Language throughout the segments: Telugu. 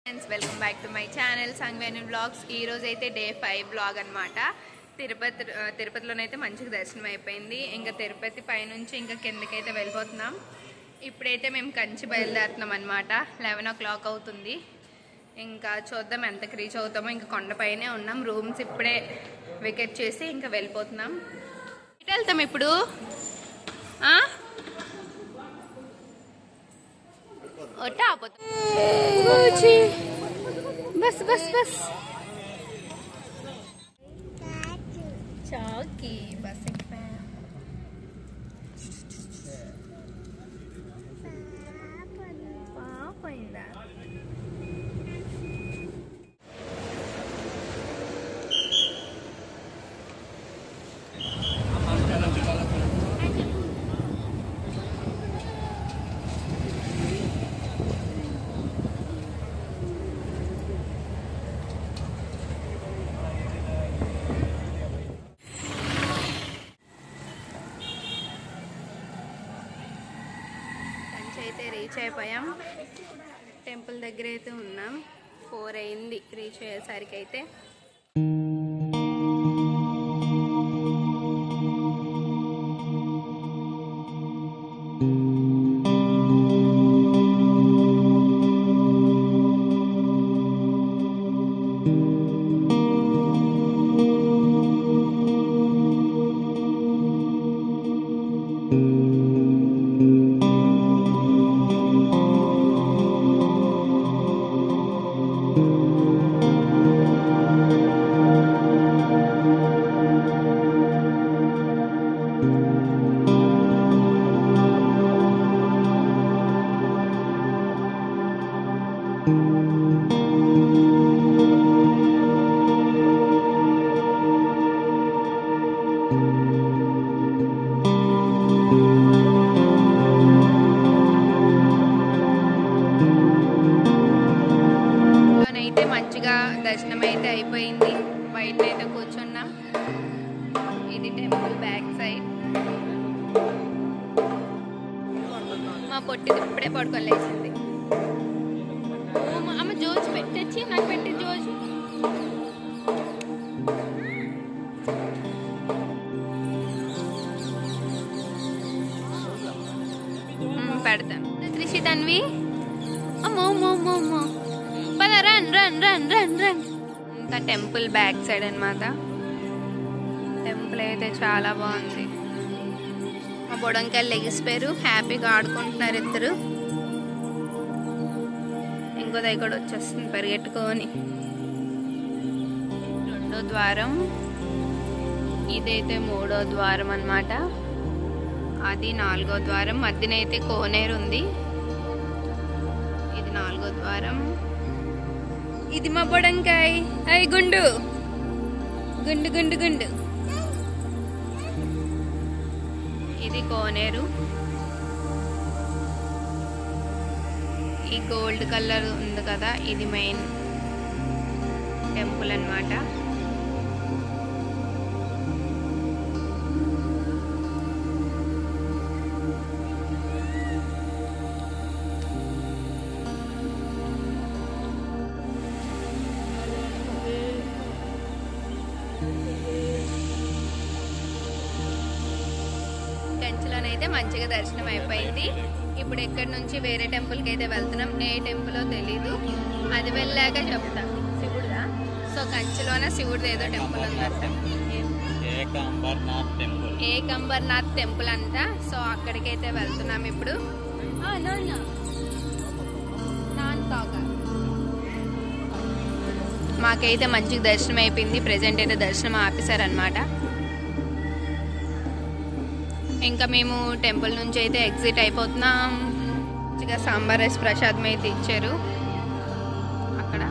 Friends welcome back to my channel Sangaveni vlogs. ఈ రోజు అయితే డే 5 వ్లాగ్ అనమాట. తిరుపతిలోనైతే మంచిగా దర్శనం అయిపోయింది. ఇంకా తిరుపతి పైనుంచి ఇంకా కిందకైతే వెళ్ళిపోతున్నాం. ఇప్పుడైతే మేము కంచి బయలుదేరుతున్నాం అనమాట. 11 o'clock అవుతుంది. ఇంకా చూద్దాం ఎంతకు రీచ్ అవుతామో. ఇంకా కొండపైనే ఉన్నాం. రూమ్స్ ఇప్పుడే వికెట్ చేసి ఇంకా వెళ్ళిపోతున్నాం. ఇటు వెళ్తాం ఇప్పుడు. बस बस बस चौकी बस అయితే రీచ్ అయిపోయాం. టెంపుల్ దగ్గర అయితే ఉన్నాం. 4 అయింది రీచ్ అయ్యేసరికి అయితే. అయితే మంచిగా దర్శనం అయితే అయిపోయింది. బయట అయితే కూర్చున్నాం. ఇది టెంపుల్ బ్యాక్ సైడ్. మా పొట్టిది ఇప్పుడే పడుకొని లేచింది. అమ్మ జోజ్ తెచ్చి నాకు పెట్టి జోజ్ పెడతాను. త్రిషి తన్వి అమ్మో అమ్మో అమ్మో అమ్మో run run run run run. ఇంకా టెంపుల్ బ్యాక్ సైడ్ అనమాట. టెంపుల్ అయితే చాలా బాగుంది. మా బొడంకాయలు లెగిసిపోయారు. హ్యాపీగా ఆడుకుంటున్నారు ఇద్దరు. ఇంకో దగ్గర వచ్చేస్తుంది పరిగెట్టుకొని. 2వ ద్వారం. ఇదైతే 3వ ద్వారం అనమాట. అది 4వ ద్వారం. మధ్యనైతే కోనేరు ఉంది. ఇది 4వ ద్వారం. ఇది మా బొడంకాయ. అయ్యి గుండు గుండు గుండు గుండు. ఇది కోనేరు. ఈ గోల్డ్ కలర్ ఉంది కదా, ఇది మెయిన్ టెంపుల్ అన్నమాట. కంచిలోనైతే మంచిగా దర్శనం అయిపోయింది. ఇప్పుడు ఎక్కడి నుంచి వేరే టెంపుల్కి అయితే వెళ్తున్నాం. ఏ టెంపులో తెలీదు, అది వెళ్ళాక చెప్తా. శివుడుదా? సో కంచిలోన శివుడిది ఏదో టెంపుల్ ఉందంట. ఏకంబర్నాథ్ టెంపుల్ అంట. సో అక్కడికైతే వెళ్తున్నాం ఇప్పుడు. మాకైతే మంచిగా దర్శనం అయిపోయింది. ప్రెజెంట్ అయితే దర్శనం ఆపేశారనమాట. ఇంకా మేము టెంపుల్ నుంచి అయితే ఎగ్జిట్ అయిపోతున్నాం. మంచిగా సాంబార్ రైస్ ప్రసాదం అయితే ఇచ్చారు అక్కడ.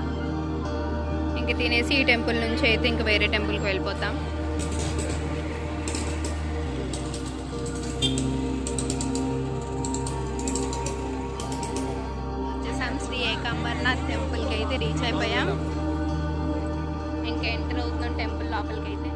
ఇంక తినేసి ఈ టెంపుల్ నుంచి అయితే ఇంకా వేరే టెంపుల్కి వెళ్ళిపోతాం. వచ్చేసాం. శ్రీ ఏకాంబర్నాథ్ టెంపుల్కి అయితే రీచ్ అయిపోయాం. ఇంకా ఎంటర్ అవుతున్నాం టెంపుల్ లోపలికి అయితే.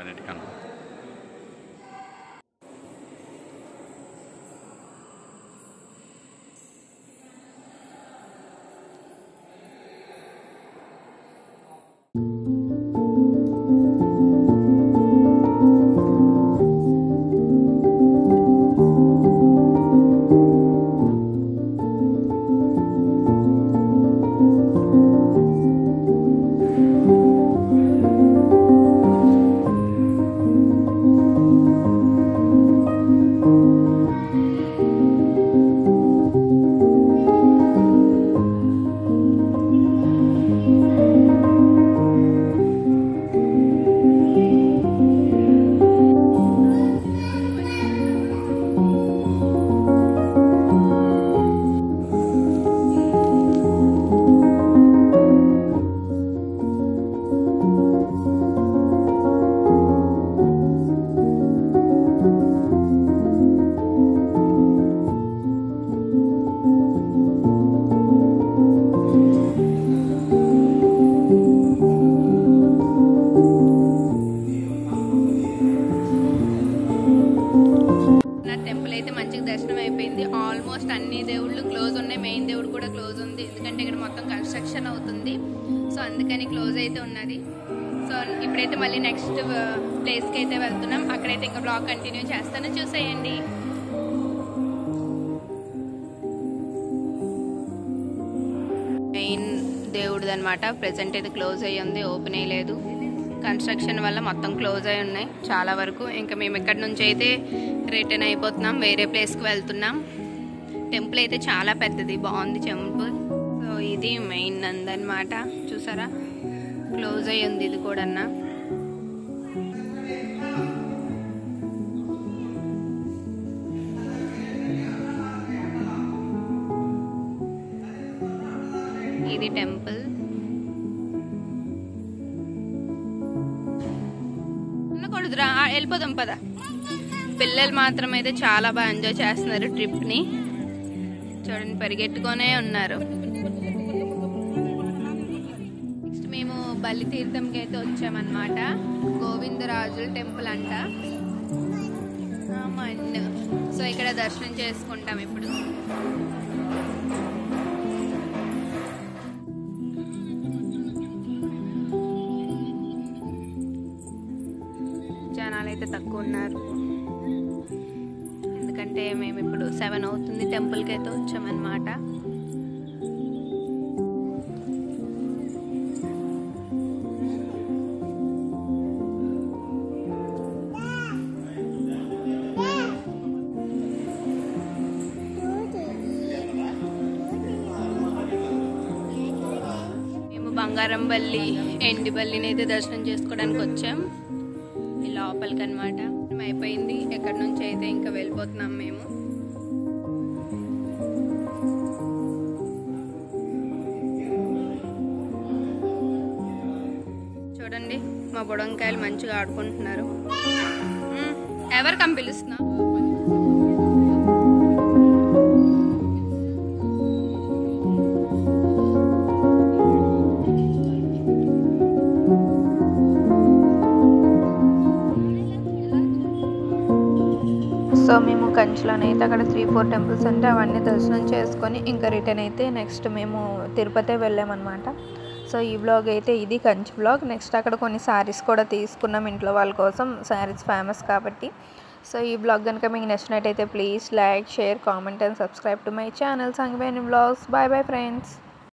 అన్నిటికన్నా. టెంపుల్ అయితే మంచిగా దర్శనం అయిపోయింది. ఆల్మోస్ట్ అన్ని దేవుళ్ళు క్లోజ్ ఉన్నాయి, మెయిన్ దేవుడు కూడా క్లోజ్ ఉంది, ఎందుకంటే ఇక్కడ మొత్తం కన్స్ట్రక్షన్ అవుతుంది. సో అందుకని క్లోజ్ అయితే ఉన్నది. సో ఇప్పుడైతే మళ్ళీ నెక్స్ట్ ప్లేస్కి అయితే వెళ్తున్నాం. అక్కడైతే ఇంకా బ్లాగ్ కంటిన్యూ చేస్తాను, చూసేయండి. మెయిన్ దేవుడిది అనమాట. ప్రెసెంట్ అయితే క్లోజ్ అయ్యి ఉంది, ఓపెన్ అయ్యలేదు. కన్స్ట్రక్షన్ వల్ల మొత్తం క్లోజ్ అయి ఉన్నాయి చాలా వరకు. ఇంకా మేము ఇక్కడ నుంచి అయితే రిటర్న్ అయిపోతున్నాం, వేరే ప్లేస్కి వెళ్తున్నాం. టెంపుల్ అయితే చాలా పెద్దది, బాగుంది టెంపుల్. సో ఇది మెయిన్ నంది అనమాట, చూసారా క్లోజ్ అయ్యి ఉంది ఇది కూడా. ఇది టెంపుల్. కొడుదురా వెళ్ళిపోదాం పద. పిల్లలు మాత్రం అయితే చాలా బాగా ఎంజాయ్ చేస్తున్నారు ట్రిప్ని. చూడండి పరిగెట్టుకొనే ఉన్నారు. నెక్స్ట్ మేము బల్లి తీర్థంకి అయితే వచ్చామన్నమాట. గోవిందరాజుల టెంపుల్ అంట. సో ఇక్కడ దర్శనం చేసుకుంటాం ఇప్పుడు. జనాలు అయితే తక్కువ ఉన్నారు, ఎందుకంటే మేము ఇప్పుడు 7 అవుతుంది, టెంపుల్కి అయితే వచ్చామన్నమాట. మేము బంగారం బల్లి, ఎండి బల్లిని అయితే దర్శనం చేసుకోవడానికి వచ్చాం లోపలికి అనమాట. అయిపోయింది, ఎక్కడి నుంచి అయితే ఇంకా వెళ్ళిపోతున్నాం మేము. చూడండి మా బుడంకాయలు మంచిగా ఆడుకుంటున్నారు. ఎవరు కంపిలుస్తున్నా? సో మేము కంచిలోనైతే అక్కడ 3-4 టెంపుల్స్ ఉంటే అవన్నీ దర్శనం చేసుకొని ఇంకా రిటర్న్ అయితే నెక్స్ట్ మేము తిరుపతి వెళ్ళామన్నమాట. సో ఈ బ్లాగ్ అయితే ఇది కంచి బ్లాగ్. నెక్స్ట్ అక్కడ కొన్ని శారీస్ కూడా తీసుకున్నాం ఇంట్లో వాళ్ళ కోసం, శారీస్ ఫేమస్ కాబట్టి. సో ఈ బ్లాగ్ కనుక మీకు నచ్చినట్టయితే please like, share, comment and subscribe to my channel Sangaveni blogs. Bye bye friends.